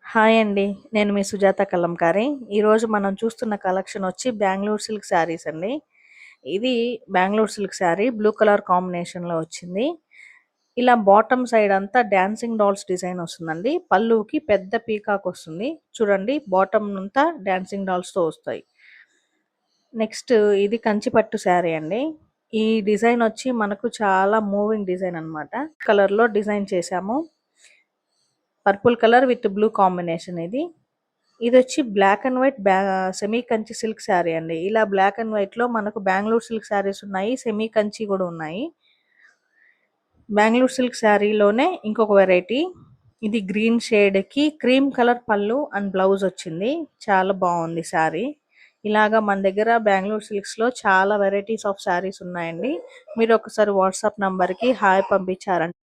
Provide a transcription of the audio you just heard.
Hi అండి. నేను మీ సుజాత కలంకారి. ఈరోజు మనం చూస్తున్న కలెక్షన్ వచ్చి బెంగుళూరు సిల్క్ శారీస్ అండి. ఇది Bengaluru silk sari blue colour కాంబినేషన్‌లో వచ్చింది. ఇలా బాటమ్ సైడ్ అంతా డాన్సింగ్ డాల్స్ డిజైన్ వస్తుందండి. పళ్ళుకి పెద్ద పీకాక్ వస్తుంది. చూడండి బాటమ్ అంతా డాన్సింగ్ డాల్స్‌తో వస్తాయి. నెక్స్ట్ ఇది కంచి పట్టు శారీ అండి. ఈ డిజైన్ వచ్చి మనకు చాలా మూవింగ్ డిజైన్ అన్నమాట. కలర్‌లో డిజైన్ చేశాము. Purple colour with blue combination ఇది. ఇదొచ్చి black and white semi Kanchi silk sari అండి. ఇలా బ్లాక్ అండ్ వైట్ లో మనకు బెంగుళూరు సిల్క్ శారీస్ ఉన్నాయి, సెమీ కంచి కూడా ఉన్నాయి. బెంగుళూరు సిల్క్ శారీలోనే ఇంకొక వెరైటీ. ఇది గ్రీన్ షేడ్ కి క్రీమ్ కలర్ పళ్ళు అండ్ బ్లౌజ్ వచ్చింది. చాలా బాగుంది శారీ. ఇలాగా మన దగ్గర బెంగుళూరు సిల్క్స్ లో చాలా వెరైటీస్ ఆఫ్ శారీస్ ఉన్నాయండి. మీరు ఒకసారి వాట్సాప్ నంబర్ కి హాయ్ పంపించారంటే